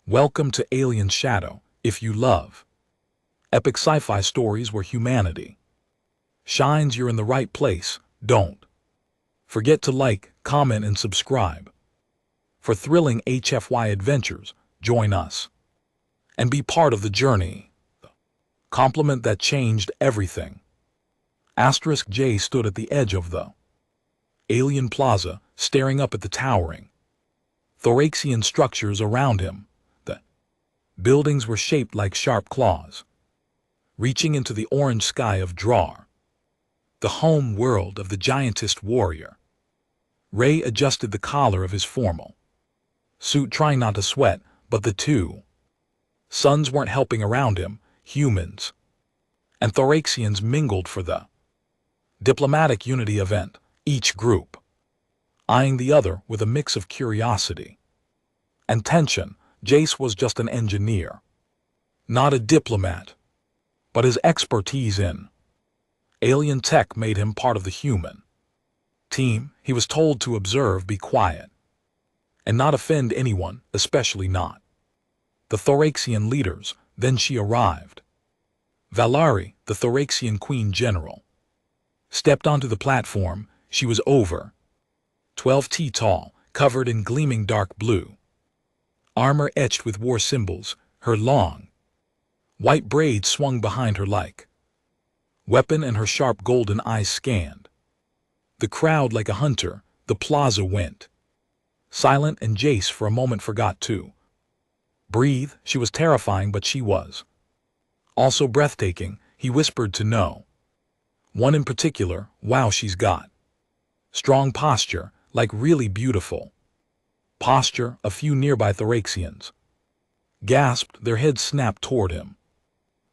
Welcome to Alien Shadow. If you love epic sci-fi stories where humanity shines, you're in the right place. Don't forget to like, comment, and subscribe. For thrilling HFY adventures, join us and be part of the journey. Compliment that changed everything. J stood at the edge of the alien plaza, staring up at the towering thoracian structures around him. The buildings were shaped like sharp claws, reaching into the orange sky of Drar, the home world of the giantist warrior. Ray adjusted the collar of his formal suit, trying not to sweat, but the two suns weren't helping around him. Humans and Thoracians mingled for the diplomatic unity event, each group eyeing the other with a mix of curiosity and tension. Jace was just an engineer, not a diplomat, but his expertise in alien tech made him part of the human team. He was told to observe, be quiet, and not offend anyone, especially not the Thoracian leaders. Then she arrived. Valari, the Thoracian Queen General, stepped onto the platform. She was over 12 feet tall, covered in gleaming dark blue armor etched with war symbols. Her long white braids swung behind her like weapon, and her sharp golden eyes scanned the crowd like a hunter. The plaza went silent, and Jace for a moment forgot to breathe. She was terrifying, but she was also breathtaking. He whispered to no one in particular, "Wow, she's got strong posture, like really beautiful posture." A few nearby Thoracians gasped, their heads snapped toward him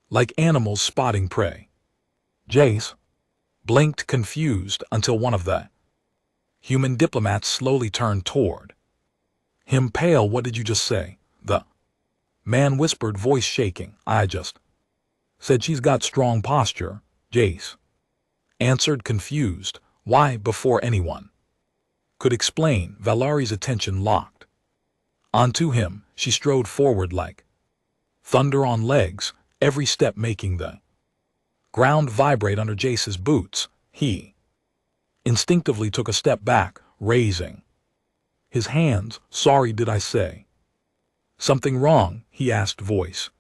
like animals spotting prey. Jace blinked, confused, until one of the human diplomats slowly turned toward him, pale. "What did you just say?" the man whispered, voice shaking. "I just said she's got strong posture," Jace answered, confused. Why? Before anyone could explain, Valari's attention locked onto him. She strode forward like thunder on legs, every step making the ground vibrate under Jace's boots. He instinctively took a step back, raising his hands. "Sorry, did I say something wrong?" he asked, voice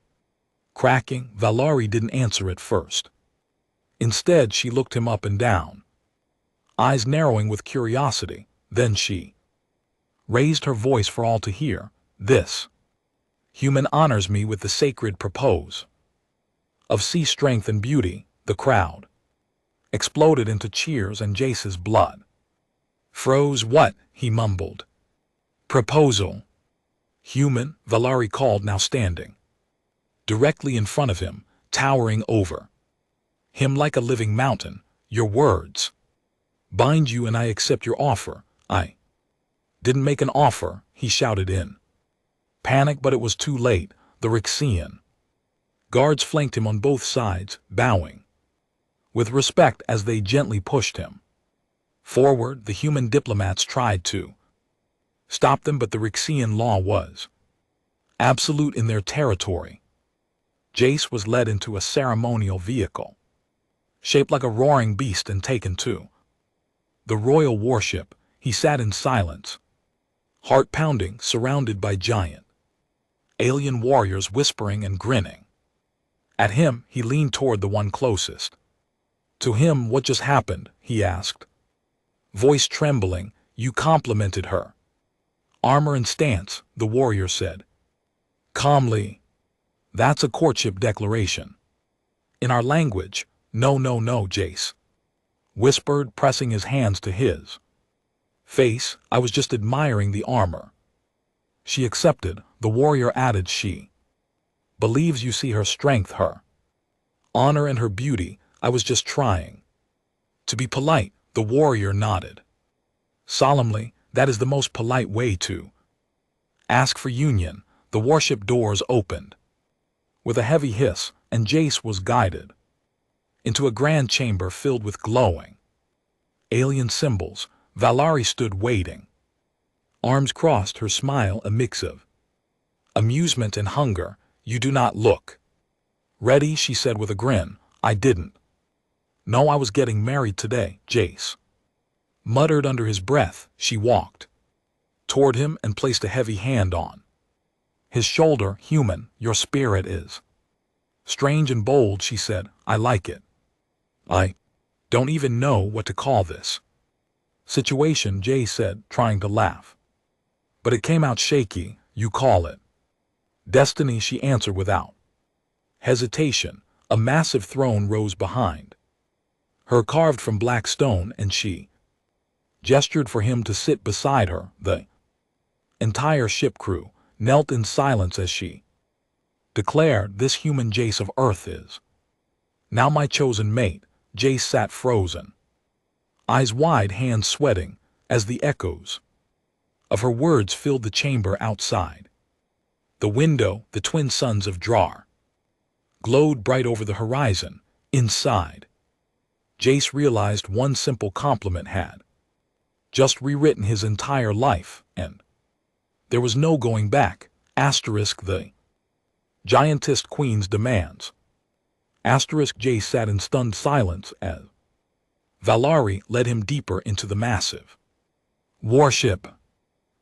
cracking. Valari didn't answer at first. Instead, she looked him up and down, eyes narrowing with curiosity. Then she raised her voice for all to hear. "This human honors me with the sacred propose of sea strength and beauty." The crowd exploded into cheers, and Jace's blood froze. "What?" he mumbled. "Proposal." "Human," Valari called, now standing directly in front of him, towering over him like a living mountain. "Your words bind you, and I accept your offer." "I didn't make an offer," he shouted in panic, but it was too late. The Rixian guards flanked him on both sides, bowing with respect as they gently pushed him forward. The human diplomats tried to stop them, but the Rixian law was absolute in their territory. Jace was led into a ceremonial vehicle shaped like a roaring beast and taken to the royal warship. He sat in silence, heart pounding, surrounded by giant alien warriors whispering and grinning at him. He leaned toward the one closest to him. "What just happened?" he asked, voice trembling. "You complimented her armor and stance," the warrior said calmly. "That's a courtship declaration in our language." "No, no, no," Jace whispered, pressing his hands to his face. "I was just admiring the armor." She accepted, the warrior added. "She believes you see her strength, her honor, and her beauty. I was just trying to be polite." The warrior nodded solemnly. "That is the most polite way to ask for union." The warship doors opened with a heavy hiss, and Jace was guided into a grand chamber filled with glowing alien symbols. Valari stood waiting, arms crossed, her smile a mix of Amusement and hunger. You do not look ready, she said with a grin. I didn't know I was getting married today, Jace muttered under his breath. She walked toward him and placed a heavy hand on his shoulder. Human, your spirit is strange and bold, she said. I like it. I don't even know what to call this situation, Jace said, trying to laugh. But it came out shaky. You call it destiny, she answered without hesitation. A massive throne rose behind her, carved from black stone, and she gestured for him to sit beside her. The entire ship crew knelt in silence as she declared, this human Jace of Earth is now my chosen mate. Jace sat frozen, eyes wide, hands sweating, as the echoes of her words filled the chamber outside. The window, the twin suns of Drar, glowed bright over the horizon. Inside, Jace realized one simple compliment had just rewritten his entire life, and there was no going back. The giantess queen's demands. Jace sat in stunned silence as Valari led him deeper into the massive warship.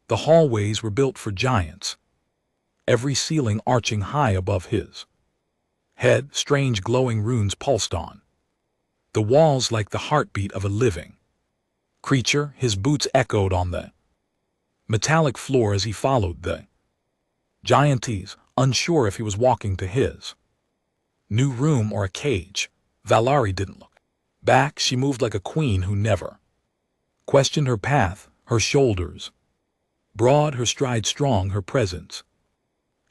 The hallways were built for giants, every ceiling arching high above his head. Strange glowing runes pulsed on the walls like the heartbeat of a living creature. His boots echoed on the metallic floor as he followed the giantess, unsure if he was walking to his new room or a cage. Valari didn't look back. She moved like a queen who never questioned her path, her shoulders broad, her stride strong, her presence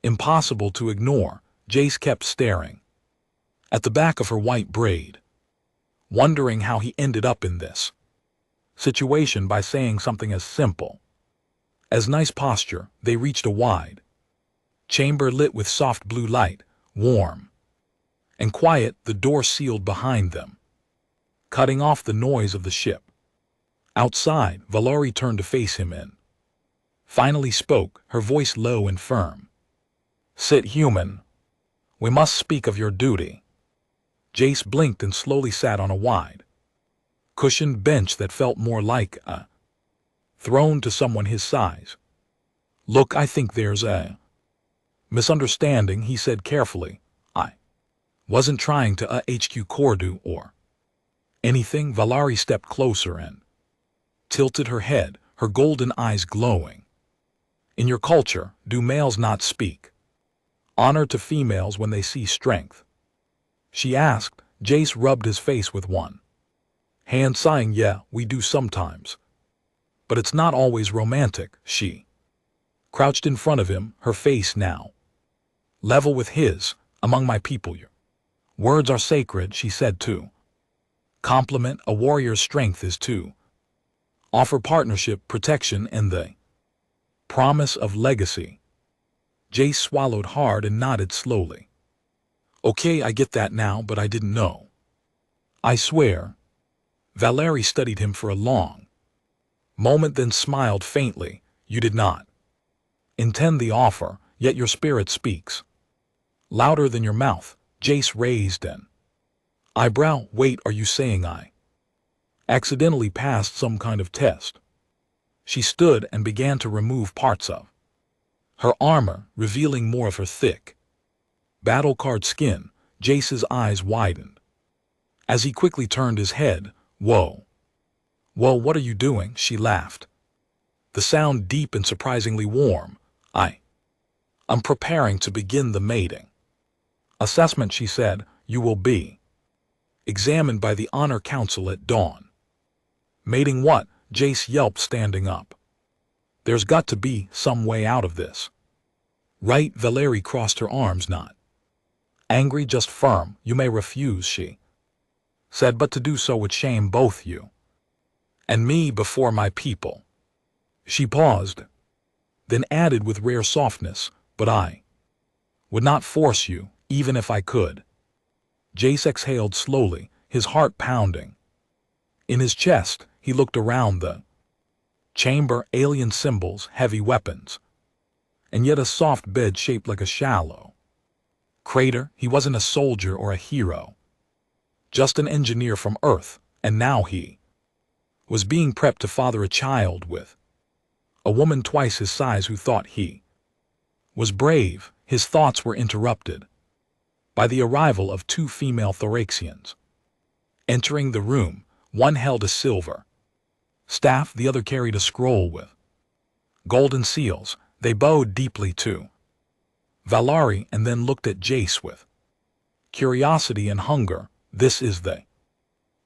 impossible to ignore. Jace kept staring at the back of her white braid, wondering how he ended up in this situation by saying something as simple as nice posture. They reached a wide chamber lit with soft blue light, warm and quiet, the door sealed behind them, cutting off the noise of the ship. Outside, Valari turned to face him and finally spoke, her voice low and firm. Sit, human. We must speak of your duty. Jace blinked and slowly sat on a wide, cushioned bench that felt more like a throne to someone his size. Look, I think there's a misunderstanding, he said carefully. I wasn't trying to HQ Cordu or anything. Valari stepped closer and tilted her head, her golden eyes glowing. In your culture, do males not speak honor to females when they see strength? She asked. Jace rubbed his face with one hand, sighing. Yeah, we do sometimes. But it's not always romantic. She crouched in front of him, her face now level with his. Among my people, your words are sacred, she said too. Compliment a warrior's strength is to offer partnership, protection, and the promise of legacy. Jace swallowed hard and nodded slowly. Okay, I get that now, but I didn't know. I swear. Valari studied him for a long moment, then smiled faintly. You did not intend the offer, yet your spirit speaks louder than your mouth. Jace raised an eyebrow. Wait, are you saying I accidentally passed some kind of test? She stood and began to remove parts of her armor, revealing more of her thick, battle-scarred skin. Jace's eyes widened as he quickly turned his head. Whoa. Whoa, what are you doing? She laughed, the sound deep and surprisingly warm. I'm preparing to begin the mating assessment, she said. You will be examined by the Honor Council at dawn. Mating what? Jace yelped, standing up. There's got to be some way out of this, right? Valari crossed her arms, not angry, just firm. You may refuse, she said, but to do so would shame both you and me before my people. She paused, then added with rare softness, but I would not force you, even if I could. Jace exhaled slowly, his heart pounding in his chest. He looked around the chamber, alien symbols, heavy weapons, and yet a soft bed shaped like a shallow crater. He wasn't a soldier or a hero, just an engineer from Earth, and now he was being prepped to father a child with a woman twice his size who thought he was brave. His thoughts were interrupted by the arrival of two female Thoraxians. Entering the room, one held a silver staff, the other carried a scroll with golden seals. They bowed deeply to Valari and then looked at Jace with curiosity and hunger. This is the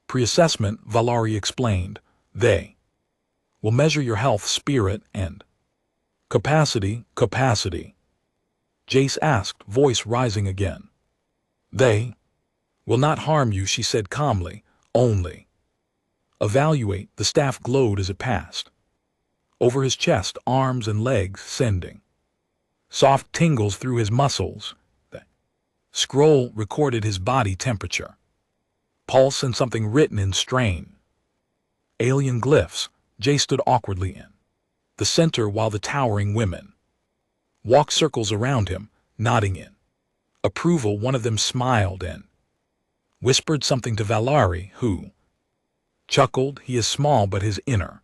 pre-assessment, Valari explained. They will measure your health, spirit, and capacity. Jace asked, voice rising again. They will not harm you, she said calmly, only evaluate. The staff glowed as it passed over his chest, arms, and legs, sending soft tingles through his muscles. The scroll recorded his body temperature, pulse, and something written in strain. Alien glyphs. Jay stood awkwardly in the center while the towering women walked circles around him, nodding in approval. One of them smiled and whispered something to Valari, who chuckled. He is small, but his inner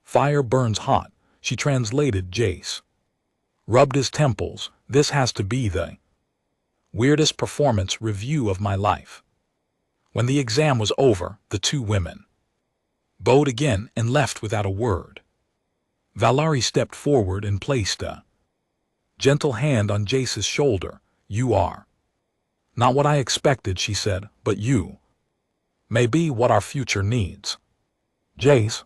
fire burns hot. She translated. Jace rubbed his temples. This has to be the weirdest performance review of my life. When the exam was over, the two women bowed again and left without a word. Valari stepped forward and placed a gentle hand on Jace's shoulder. You are not what I expected, she said, but you may be what our future needs. Jace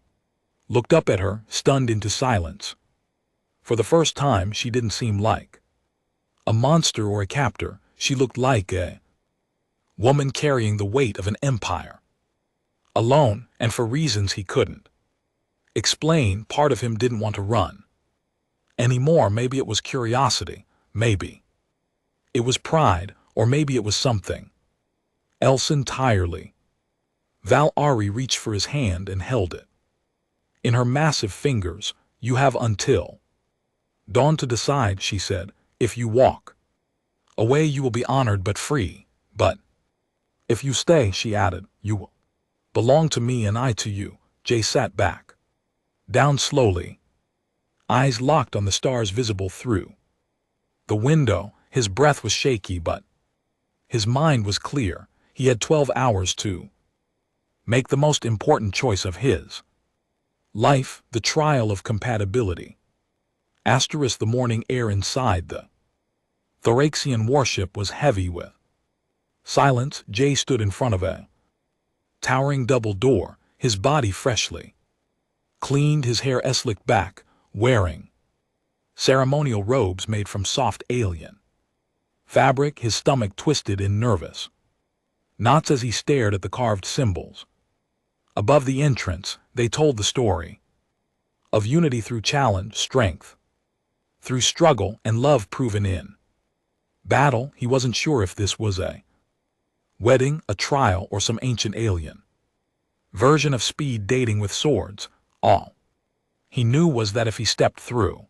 looked up at her, stunned into silence. For the first time, she didn't seem like a monster or a captor. She looked like a woman carrying the weight of an empire alone, and for reasons he couldn't explain. Part of him didn't want to run anymore. Maybe it was curiosity, maybe it was pride, or maybe it was something else entirely. Valari reached for his hand and held it in her massive fingers. You have until dawn to decide, she said. If you walk away, you will be honored but free. But if you stay, she added, you will belong to me and I to you. Jay sat back down slowly, eyes locked on the stars visible through the window. His breath was shaky, but his mind was clear. He had 12 hours to make the most important choice of his life, the trial of compatibility. Asterisk. The morning air inside the Thoraxian warship was heavy with silence. Jay stood in front of a towering double door, his body freshly cleaned, his hair slicked back, wearing ceremonial robes made from soft alien fabric. His stomach twisted in nervous knots as he stared at the carved symbols above the entrance. They told the story of unity through challenge, strength through struggle, and love proven in battle. He wasn't sure if this was a wedding, a trial, or some ancient alien version of speed dating with swords. All he knew was that if he stepped through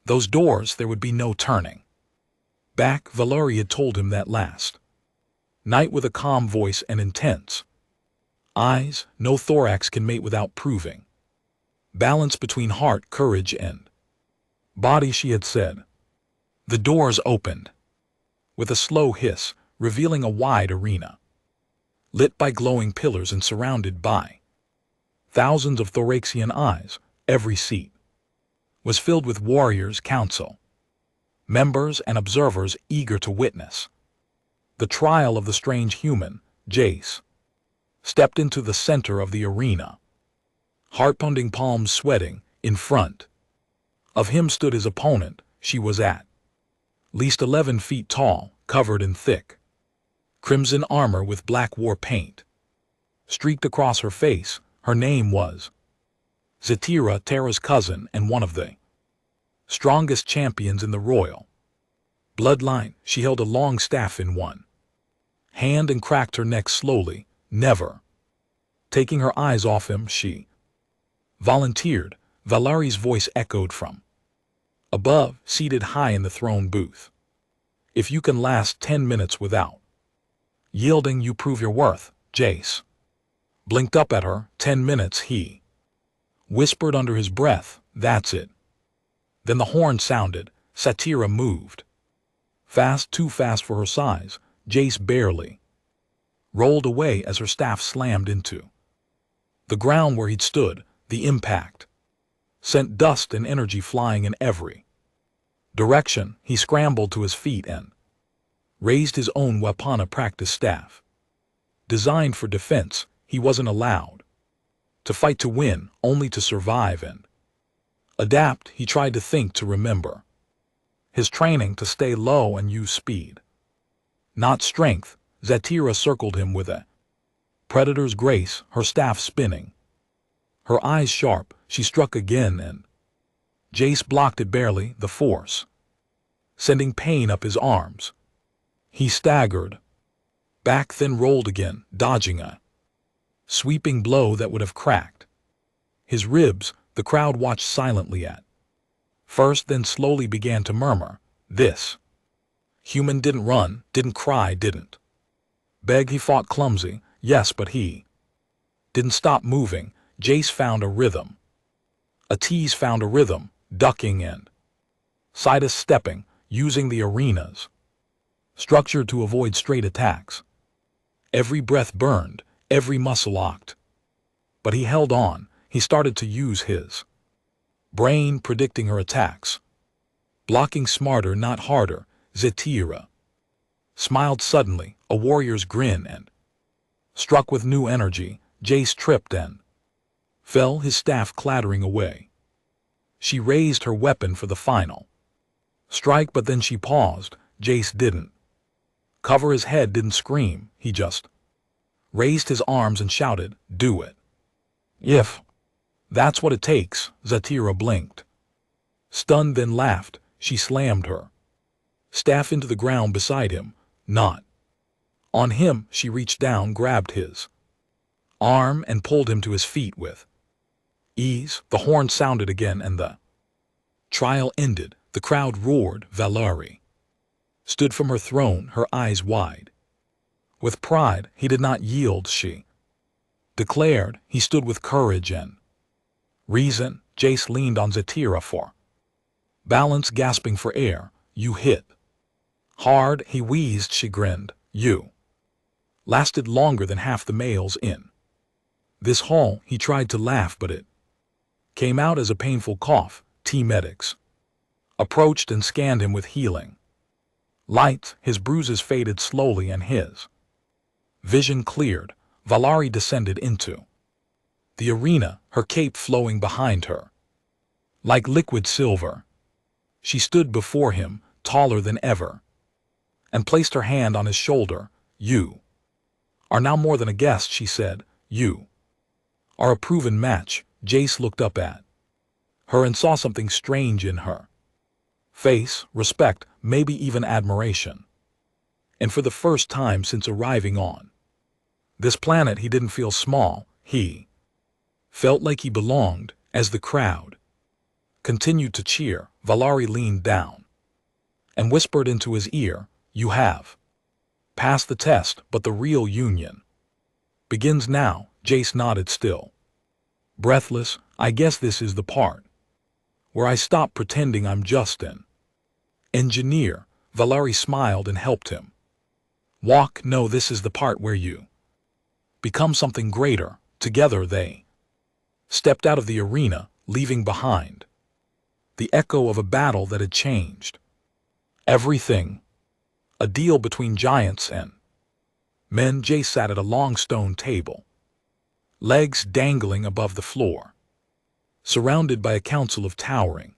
those doors, there would be no turning back. Valari had told him that last night with a calm voice and intense eyes. No thorax can mate without proving balance between heart, courage, and body, she had said. The doors opened with a slow hiss, revealing a wide arena, lit by glowing pillars and surrounded by thousands of Thoraxian eyes. Every seat was filled with warriors, council members, and observers eager to witness the trial of the strange human. Jace stepped into the center of the arena, heart-pounding, palms sweating. In front of him stood his opponent. She was at least 11 feet tall, covered in thick crimson armor with black war paint streaked across her face. Her name was Zetira, Terra's cousin and one of the strongest champions in the royal bloodline. She held a long staff in one hand and cracked her neck slowly, never taking her eyes off him. She volunteered. Valari's voice echoed from Above, seated high in the throne booth. If you can last 10 minutes without yielding, you prove your worth. Jace blinked up at her. 10 minutes, he whispered under his breath. That's it. Then the horn sounded. Sateera moved. Fast, too fast for her size. Jace barely rolled away as her staff slammed into the ground where he'd stood. The impact sent dust and energy flying in every direction. He scrambled to his feet and raised his own weapon, a practice staff designed for defense. He wasn't allowed to fight to win, only to survive and adapt. He tried to think, to remember his training, to stay low and use speed, not strength. Sateera circled him with a predator's grace, her staff spinning, her eyes sharp. She struck again and Jace blocked it barely, the force sending pain up his arms. He staggered back, then rolled again, dodging a sweeping blow that would have cracked his ribs. The crowd watched silently at first, then slowly began to murmur. This human didn't run, didn't cry, didn't beg. He fought clumsy, yes, but he didn't stop moving. Jace found a rhythm. Atiz found a rhythm, ducking and sidestepping, using the arena's structure to avoid straight attacks. Every breath burned, every muscle locked. But he held on. He started to use his brain, predicting her attacks, blocking smarter, not harder. Sateera smiled suddenly, a warrior's grin, and struck with new energy. Jace tripped and fell, his staff clattering away. She raised her weapon for the final strike, but then she paused. Jace didn't cover his head, didn't scream. He just raised his arms and shouted, "Do it. If that's what it takes." Sateera blinked, stunned, then laughed. She slammed her staff into the ground beside him, not on him. She reached down, grabbed his arm, and pulled him to his feet with ease. The horn sounded again, and the trial ended. The crowd roared. Velarii stood from her throne, her eyes wide with pride. He did not yield, she declared. He stood with courage and reason. Jace leaned on Sateera for balance, gasping for air. "You hit hard," he wheezed. She grinned. "You lasted longer than half the males in this hall." He tried to laugh, but it came out as a painful cough. Medics approached and scanned him with healing light. His bruises faded slowly and his vision cleared. Velarii descended into the arena, her cape flowing behind her like liquid silver. She stood before him, taller than ever, and placed her hand on his shoulder. "You are now more than a guest," she said. "You are a proven match." Jace looked up at her and saw something strange in her face. Respect, maybe even admiration. And for the first time since arriving on this planet, he didn't feel small. He felt like he belonged. As the crowd continued to cheer, Velarii leaned down and whispered into his ear, "You have passed the test, but the real union begins now." Jace nodded, still breathless. "I guess this is the part where I stop pretending I'm just an engineer." Velarii smiled and helped him walk. "No, this is the part where you become something greater." Together they stepped out of the arena, leaving behind the echo of a battle that had changed everything. A deal between giants and men. Jace sat at a long stone table, legs dangling above the floor, surrounded by a council of towering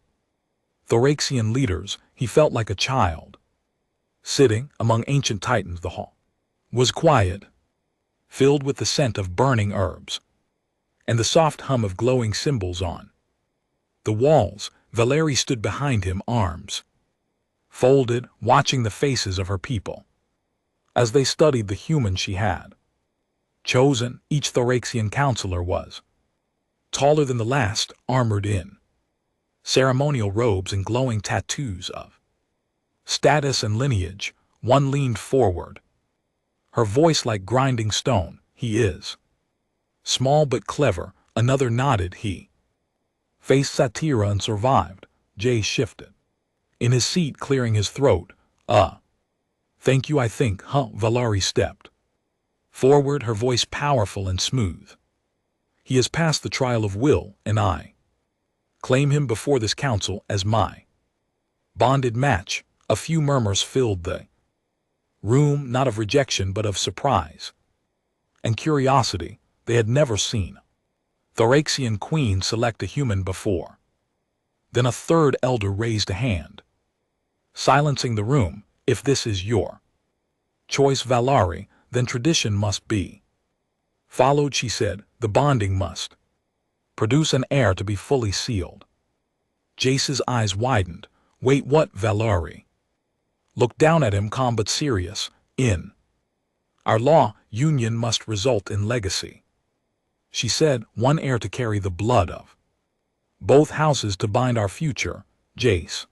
Thoraxian leaders. He felt like a child sitting among ancient titans. The hall was quiet, filled with the scent of burning herbs and the soft hum of glowing symbols on the walls. Velarii stood behind him, arms folded, watching the faces of her people as they studied the human she had chosen. Each Thoraxian counselor was taller than the last, armored in ceremonial robes and glowing tattoos of status and lineage. One leaned forward, her voice like grinding stone. He is small but clever. Another nodded. He faced Satira and survived. Jay shifted in his seat, clearing his throat. Thank you, I think, huh? Valari stepped forward, her voice powerful and smooth. He has passed the trial of will, and I claim him before this council as my bonded match. A few murmurs filled the room, not of rejection but of surprise and curiosity. They had never seen Thoraxian queen select a human before. Then a third elder raised a hand, silencing the room. If this is your choice, Valari, then tradition must be followed, she said. The bonding must produce an heir to be fully sealed. Jace's eyes widened. Wait, what? Valari looked down at him, calm but serious. In our law, union must result in legacy, she said. One heir to carry the blood of both houses to bind our future. Jace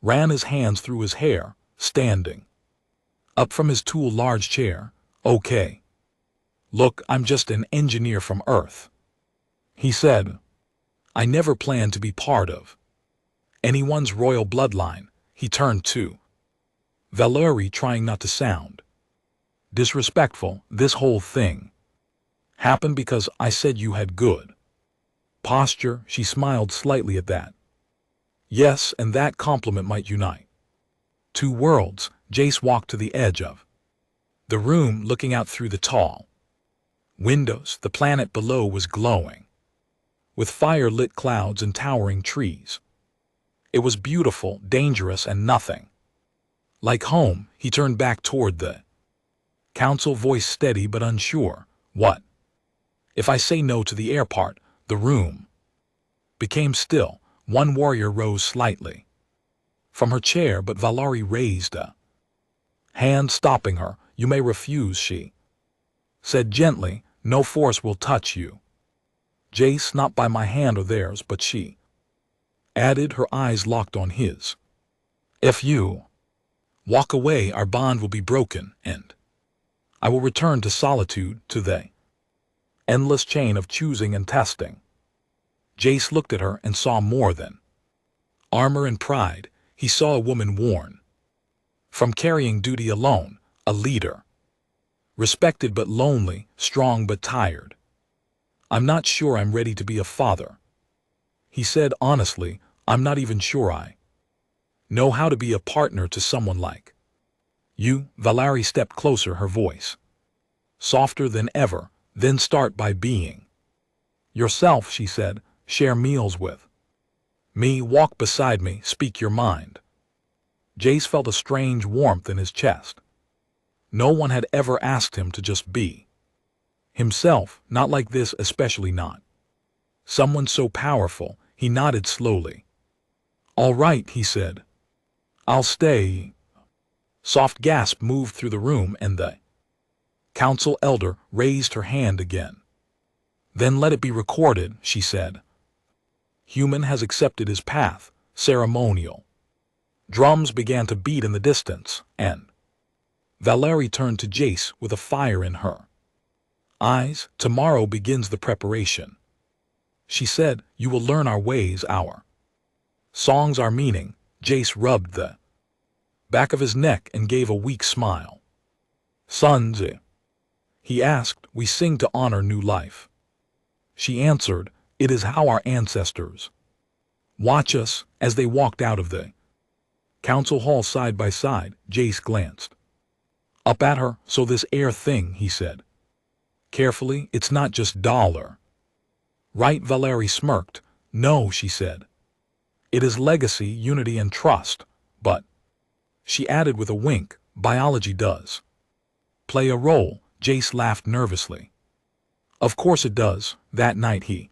ran his hands through his hair, standing up from his large chair. Okay. Look, I'm just an engineer from Earth, he said. I never planned to be part of anyone's royal bloodline. He turned to Valari, trying not to sound disrespectful. This whole thing happened because I said you had good posture. She smiled slightly at that. Yes, and that compliment might unite two worlds. Jace walked to the edge of the room, looking out through the tall windows. The planet below was glowing with fire-lit clouds and towering trees. It was beautiful, dangerous, and nothing like home. He turned back toward the council, voice steady but unsure. What if I say no to the heir part? The room became still. One warrior rose slightly from her chair, but Valari raised a hand, stopping her. You may refuse, she said gently. No force will touch you, Jace, not by my hand or theirs, but she added, her eyes locked on his. If you walk away, our bond will be broken, and I will return to solitude, to the endless chain of choosing and testing. Jace looked at her and saw more than armor and pride. He saw a woman worn from carrying duty alone, a leader, respected but lonely, strong but tired. I'm not sure I'm ready to be a father, he said honestly. I'm not even sure I know how to be a partner to someone like you. Valari stepped closer, her voice softer than ever. Then start by being yourself, she said. Share meals with me, walk beside me, speak your mind. Jace felt a strange warmth in his chest. No one had ever asked him to just be himself, not like this, especially not someone so powerful. He nodded slowly. All right, he said. I'll stay. Soft gasp moved through the room, and the council elder raised her hand again. Then let it be recorded, she said. Human has accepted his path. Ceremonial drums began to beat in the distance, and Valari turned to Jace with a fire in her eyes. Tomorrow begins the preparation, she said. You will learn our ways, our songs, our meaning. Jace rubbed the back of his neck and gave a weak smile. Sons, he asked. We sing to honor new life, she answered. It is how our ancestors watch us. As they walked out of the council hall side by side, Jace glanced up at her. So this heir thing, he said carefully, it's not just dollar, right? Valari smirked. No, she said. It is legacy, unity, and trust. But, she added with a wink, biology does play a role. Jace laughed nervously. Of course it does. That night he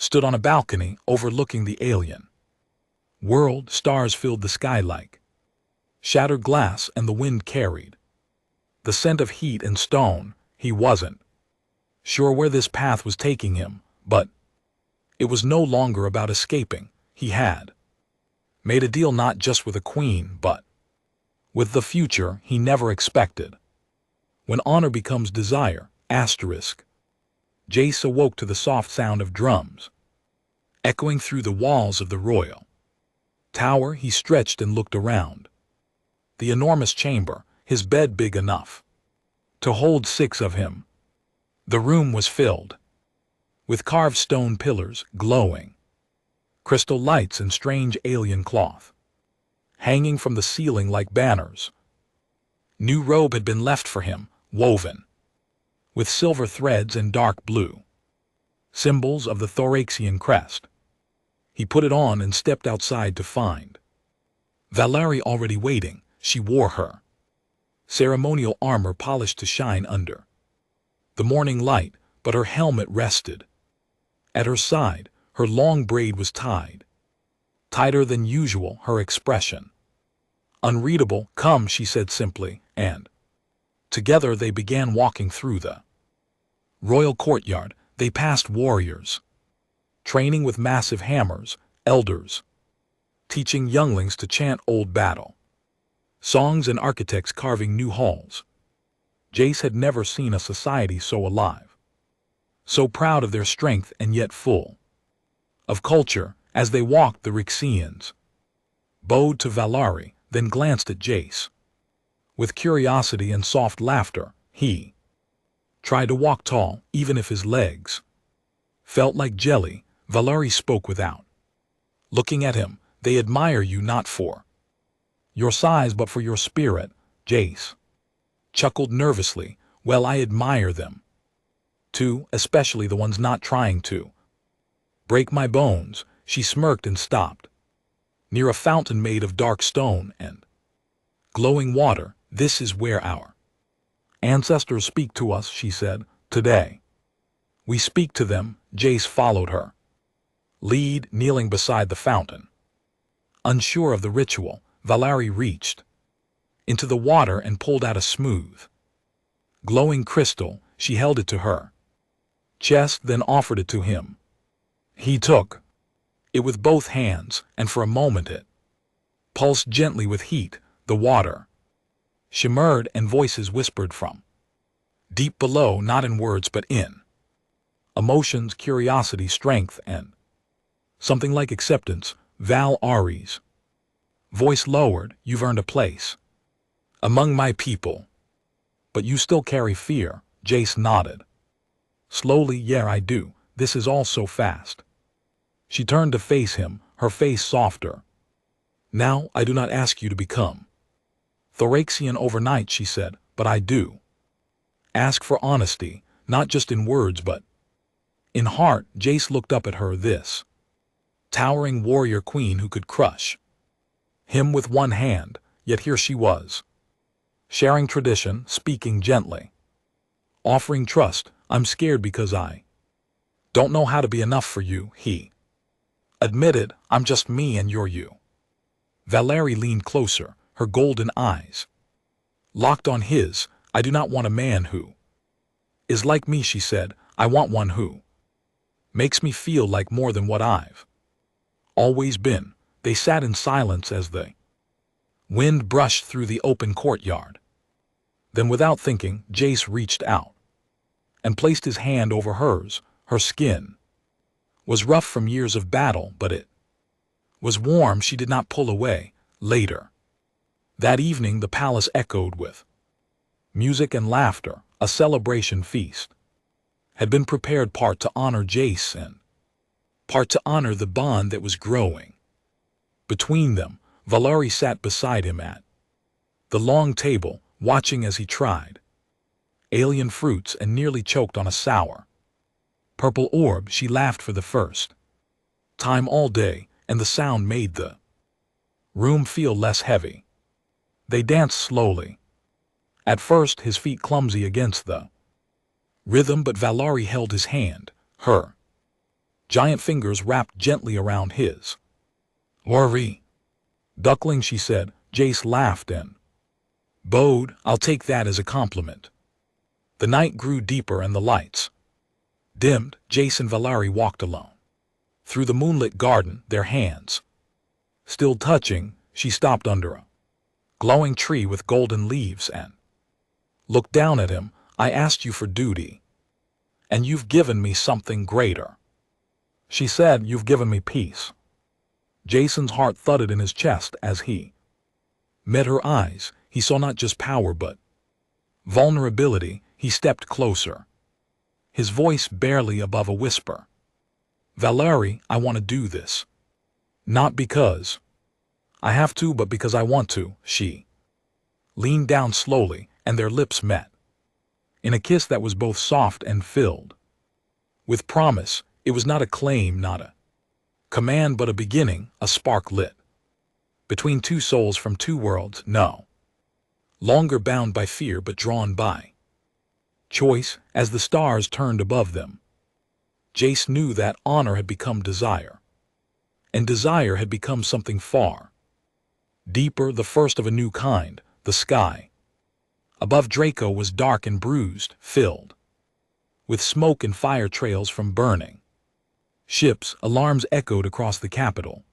stood on a balcony overlooking the alien world. Stars filled the sky like shattered glass, and the wind carried the scent of heat and stone. He wasn't sure where this path was taking him, but it was no longer about escaping. he had made a deal not just with a queen, but with the future he never expected. When honor becomes desire, asterisk. Jace awoke to the soft sound of drums, echoing through the walls of the royal tower. He stretched and looked around. The enormous chamber, his bed big enough to hold 6 of him. The room was filled with carved stone pillars, glowing crystal lights and strange alien cloth hanging from the ceiling like banners. New robe had been left for him, woven with silver threads and dark blue symbols of the Thoraxian crest. He put it on and stepped outside to find Valari already waiting. She wore her ceremonial armor polished to shine under the morning light, but her helmet rested at her side. Her long braid was tied tighter than usual, her expression unreadable. "Come," she said simply, and together they began walking through the royal courtyard. They passed warriors training with massive hammers, elders teaching younglings to chant old battle songs, and architects carving new halls. Jace had never seen a society so alive, so proud of their strength and yet full of culture. As they walked, the Rixians bowed to Valari, then glanced at Jace with curiosity and soft laughter. He tried to walk tall, even if his legs felt like jelly. Valari spoke without looking at him. "They admire you not for your size but for your spirit." Jace chuckled nervously. "Well, I admire them too, especially the ones not trying to break my bones." She smirked and stopped near a fountain made of dark stone and glowing water. "This is where our ancestors speak to us," she said. "Today we speak to them." Jace followed her lead, kneeling beside the fountain. Unsure of the ritual, Valari reached into the water and pulled out a smooth, glowing crystal. She held it to her chest, then offered it to him. He took it with both hands, and for a moment it pulsed gently with heat. The water shimmered and voices whispered from deep below, not in words but in emotions, curiosity, strength, and something like acceptance. Valari's voice lowered. "You've earned a place among my people, but you still carry fear." Jace nodded slowly. "Yeah, I do. This is all so fast." She turned to face him, her face softer. "Now, I do not ask you to become Thoraxian overnight," she said, "but I do ask for honesty, not just in words but in heart." Jace looked up at her, this towering warrior queen who could crush him with one hand, yet here she was, sharing tradition, speaking gently, offering trust. "I'm scared because I don't know how to be enough for you," he admitted. "I'm just me and you're you." Valari leaned closer, her golden eyes locked on his. "I do not want a man who is like me," she said. "I want one who makes me feel like more than what I've always been." They sat in silence as the wind brushed through the open courtyard. Then, without thinking, Jace reached out and placed his hand over hers. Her skin was rough from years of battle, but it was warm. She did not pull away. Later that evening, the palace echoed with music and laughter. A celebration feast had been prepared, part to honor Jace and part to honor the bond that was growing between them. Valari sat beside him at the long table, watching as he tried alien fruits and nearly choked on a sour purple orb. She laughed for the first time all day, and the sound made the room feel less heavy. They danced slowly. At first, his feet clumsy against the rhythm, but Valari held his hand, her giant fingers wrapped gently around his. "Worry, duckling," she said. Jace laughed and bowed. "I'll take that as a compliment." The night grew deeper and the lights dimmed. Jace and Valari walked alone Through the moonlit garden, their hands still touching, she stopped under a glowing tree with golden leaves and looked down at him. I asked you for duty, and you've given me something greater. She said, you've given me peace. Jason's heart thudded in his chest as he met her eyes. He saw not just power but vulnerability. He stepped closer, his voice barely above a whisper. Valerie, I want to do this. Not because I have to, but because I want to. She leaned down slowly, and their lips met in a kiss that was both soft and filled with promise. It was not a claim, not a command, but a beginning. A spark lit between two souls from two worlds, no longer bound by fear but drawn by choice. As the stars turned above them, Jace knew that honor had become desire, and desire had become something far deeper, the first of a new kind. The sky above Draco was dark and bruised, filled with smoke and fire trails from burning ships. Alarms echoed across the capital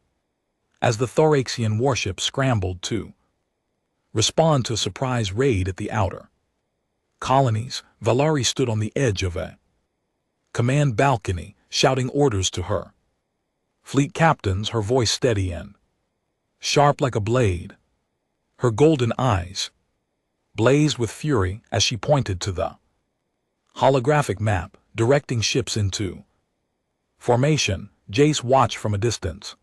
as the Thoraxian warship scrambled to respond to a surprise raid at the outer colonies. Valerie stood on the edge of a command balcony, shouting orders to her fleet captains, her voice steady and sharp like a blade. Her golden eyes blazed with fury as she pointed to the holographic map, directing ships into formation. Jace watched from a distance,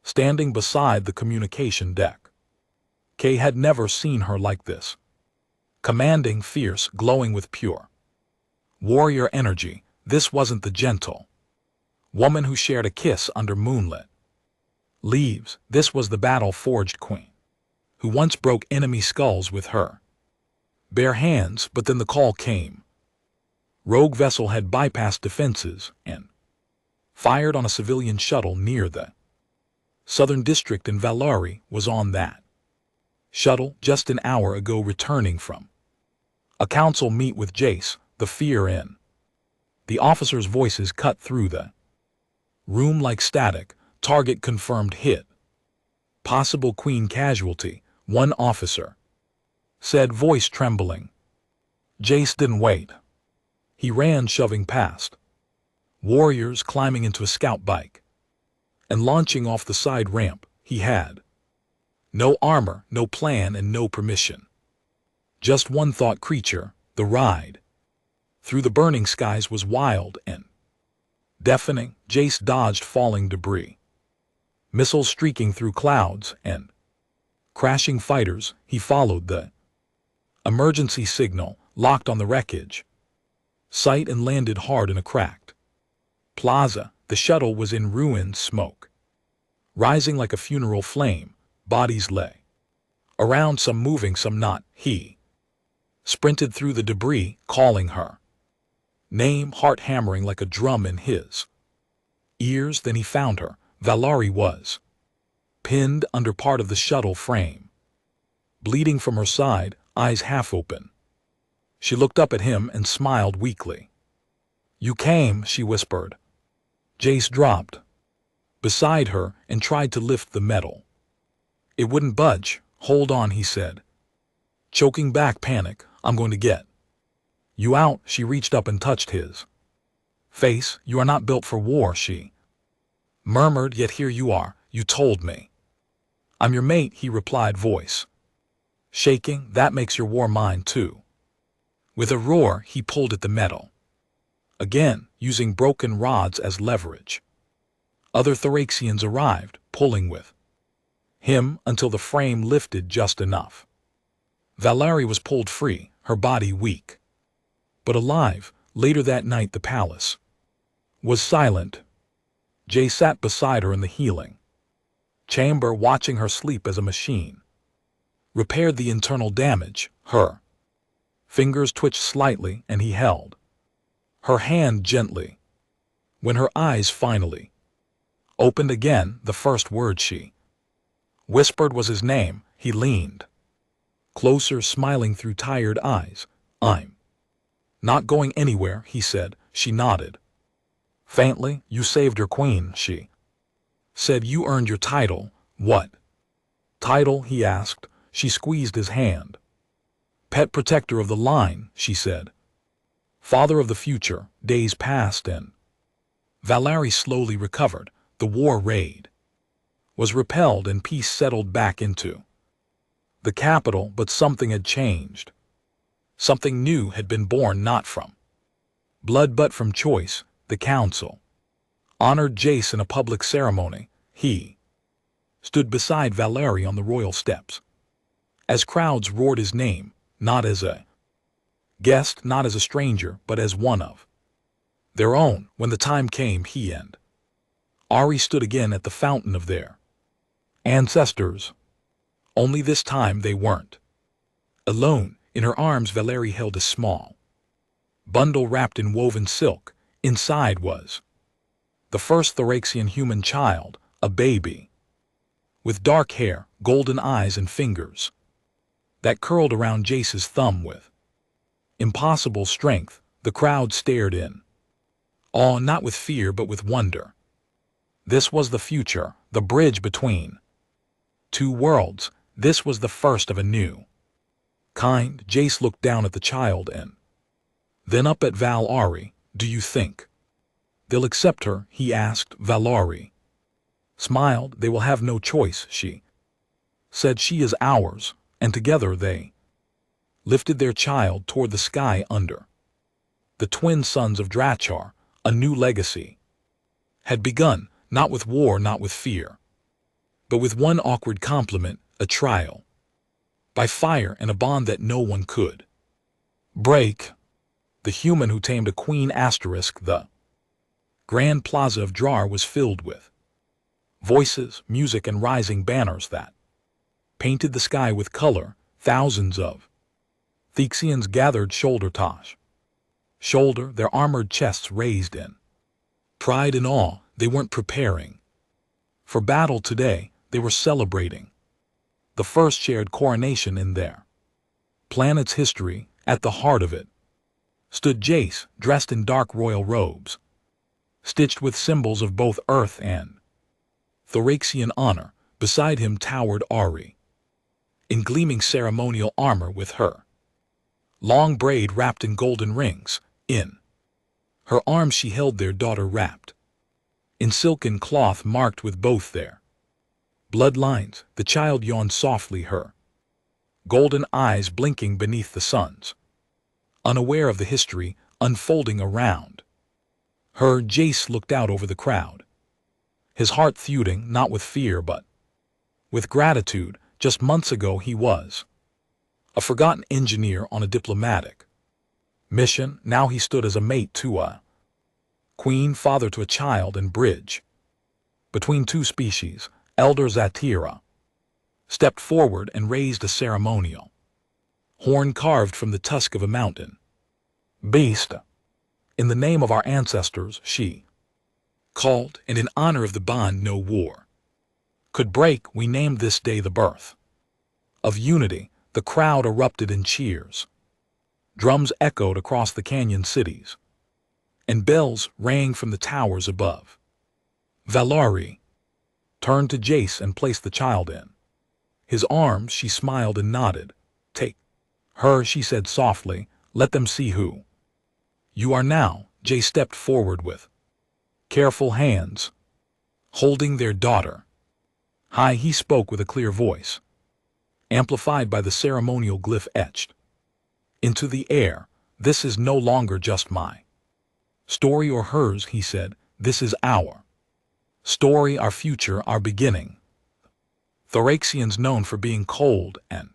standing beside the communication deck. Kay had never seen her like this. Commanding, fierce, glowing with pure warrior energy. This wasn't the gentle woman who shared a kiss under moonlit leaves. This was the battle-forged queen, who once broke enemy skulls with her bare hands. But then the call came. Rogue vessel had bypassed defenses and fired on a civilian shuttle near the Southern District, and Valerie was on that shuttle just an hour ago, returning from a council meet with Jace. The fear in the officers' voices cut through the room like static. Target confirmed, hit. Possible queen casualty, one officer said, voice trembling. Jace didn't wait. He ran, shoving past warriors, climbing into a scout bike and launching off the side ramp. He had no armor, no plan, and no permission. Just one thought: creature. The ride through the burning skies was wild and deafening. Jace dodged falling debris, missiles streaking through clouds, and crashing fighters. He followed the emergency signal, locked on the wreckage site, and landed hard in a cracked plaza. The shuttle was in ruins, smoke rising like a funeral flame. Bodies lay around, some moving, some not. He sprinted through the debris, calling her name, heart hammering like a drum in his ears. Then he found her. Valerie was pinned under part of the shuttle frame, bleeding from her side, eyes half open. She looked up at him and smiled weakly. You came, she whispered. Jace dropped beside her and tried to lift the metal. It wouldn't budge. Hold on, he said, choking back panic. I'm going to get you out. She reached up and touched his face. You are not built for war, she murmured, yet here you are. You told me. I'm your mate, he replied, voice shaking. That makes your war mine too. With a roar, he pulled at the metal again, using broken rods as leverage. Other Thoraxians arrived, pulling with him until the frame lifted just enough. Valerie was pulled free, her body weak but alive. Later that night, the palace was silent. Jay sat beside her in the healing chamber, watching her sleep as a machine repaired the internal damage. Her fingers twitched slightly, and he held her hand gently. When her eyes finally opened again, the first word she whispered was his name. He leaned closer, smiling through tired eyes. I'm not going anywhere, he said. She nodded. Faintly, you saved your queen, she said. You earned your title. What title? He asked. She squeezed his hand. Pet protector of the line, she said. Father of the future. Days passed and Valari slowly recovered. The war raid was repelled and peace settled back into the capital, but something had changed. Something new had been born, not from blood but from choice. The council honored Jace in a public ceremony. He stood beside Valari on the royal steps. As crowds roared his name, not as a guest, not as a stranger, but as one of their own. When the time came, he and Ari stood again at the fountain of their ancestors. Only this time they weren't alone. In her arms, Valari held a small bundle wrapped in woven silk. Inside was the first Thoraxian human child, a baby, with dark hair, golden eyes, and fingers that curled around Jace's thumb with impossible strength. The crowd stared in awe, not with fear but with wonder. This was the future, the bridge between two worlds. This was the first of a new kind. Jace looked down at the child and then up at Valari. Do you think they'll accept her? He asked. Valari smiled. They will have no choice, she said. She is ours. And together they lifted their child toward the sky. Under the twin sons of Drachar, a new legacy had begun, not with war, not with fear, but with one awkward compliment, a trial by fire, and a bond that no one could break. The human who tamed a queen. The grand plaza of Drar was filled with voices, music, and rising banners that painted the sky with color. Thousands of Thexians gathered shoulder to shoulder, their armored chests raised in pride and awe. They weren't preparing for battle today, they were celebrating the first shared coronation in their planet's history. At the heart of it stood Jace, dressed in dark royal robes, stitched with symbols of both earth and Thoraxian honor. Beside him towered Ari, in gleaming ceremonial armor, with her long braid wrapped in golden rings. In her arms she held their daughter, wrapped in silken cloth marked with both their bloodlines. The child yawned softly, her golden eyes blinking beneath the sun's unaware of the history unfolding around her. Jace looked out over the crowd, his heart thudding, not with fear but with gratitude. Just months ago he was a forgotten engineer on a diplomatic mission. Now he stood as a mate to a queen, father to a child, and bridge between two species. Elder Zatira stepped forward and raised a ceremonial horn carved from the tusk of a mountain beast. In the name of our ancestors, she called, and in honor of the bond no war could break, we named this day the birth of unity. The crowd erupted in cheers. Drums echoed across the canyon cities, and bells rang from the towers above. Valari turned to Jace and placed the child in his arms. She smiled and nodded. Take her, she said softly. Let them see who you are now. Jace stepped forward with careful hands, holding their daughter high. He spoke with a clear voice, amplified by the ceremonial glyph etched into the air. This is no longer just my story or hers, he said. This is our story, our future, our beginning. Thoraxians, known for being cold and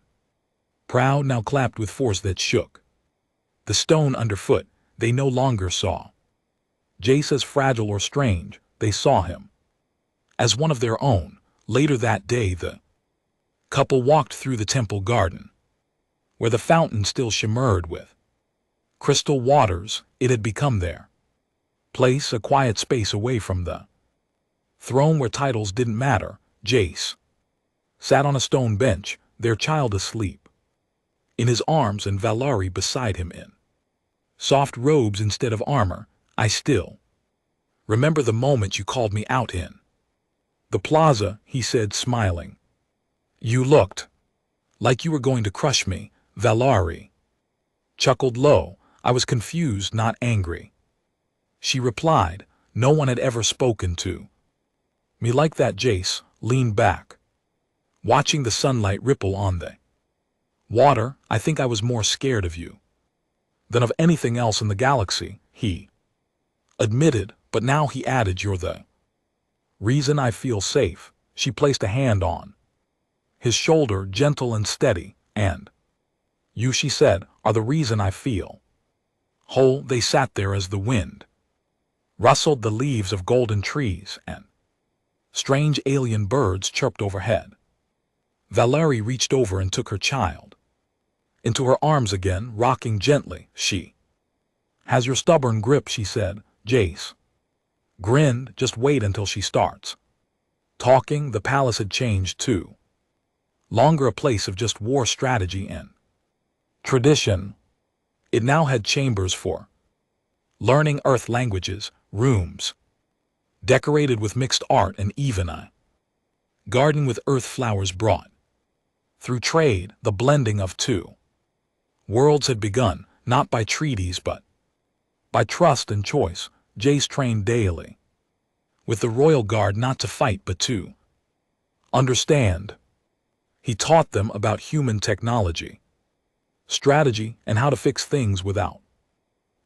proud, now clapped with force that shook the stone underfoot. They no longer saw Jace as fragile or strange. They saw him as one of their own. Later that day, the couple walked through the temple garden, where the fountain still shimmered with crystal waters. It had become their place, a quiet space away from the throne where titles didn't matter. Jace sat on a stone bench, their child asleep in his arms, and Valari beside him in soft robes instead of armor. I still Remember the moment you called me out in the plaza, he said, smiling. You looked like you were going to crush me, Valari. Chuckled low. I was confused, not angry. She replied, no one had ever spoken to me like that. Jace leaned back, watching the sunlight ripple on the water. I think I was more scared of you than of anything else in the galaxy, he admitted, but now he added, you're the reason I feel safe. She placed a hand on his shoulder, gentle and steady, and you, she said, are the reason I feel whole. They sat there as the wind rustled the leaves of golden trees and strange alien birds chirped overhead. Valari reached over and took her child into her arms again, rocking gently. She has your stubborn grip, she said. Jace grinned. Just wait until she starts talking. The palace had changed too. Longer a place of just war, strategy, and tradition. It now had chambers for learning Earth languages, rooms decorated with mixed art, and even a garden with Earth flowers brought through trade. The blending of two worlds had begun, not by treaties but by trust and choice. Jace trained daily with the royal guard, not to fight but to understand. He taught them about human technology, strategy, and how to fix things without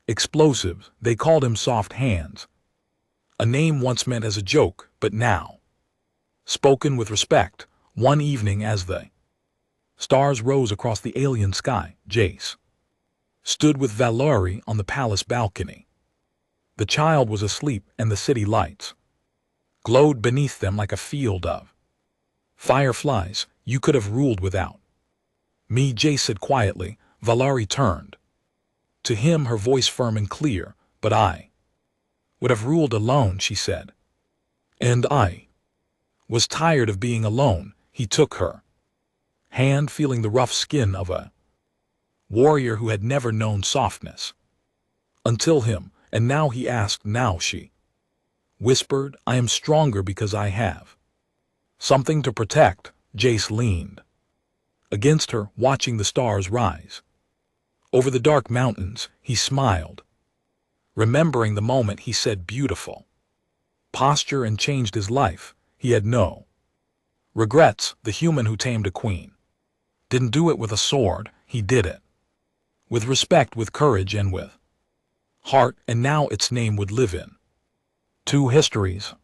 explosives. They called him Soft Hands, a name once meant as a joke, but now spoken with respect. One evening, as the stars rose across the alien sky, Jace stood with Valari on the palace balcony. The child was asleep, and the city lights glowed beneath them like a field of fireflies. You could have ruled without me, Jace said quietly. Valari turned to him, her voice firm and clear. But I would have ruled alone, she said. And I was tired of being alone. He took her hand, feeling the rough skin of a warrior who had never known softness until him. And now he asked. Now she whispered, I am stronger because I have something to protect. Jace leaned against her, watching the stars rise over the dark mountains. He smiled, remembering the moment he said beautiful posture and changed his life. He had no regrets. The human who tamed a queen didn't do it with a sword. He did it with respect, with courage, and with heart, and now its name would live in two histories.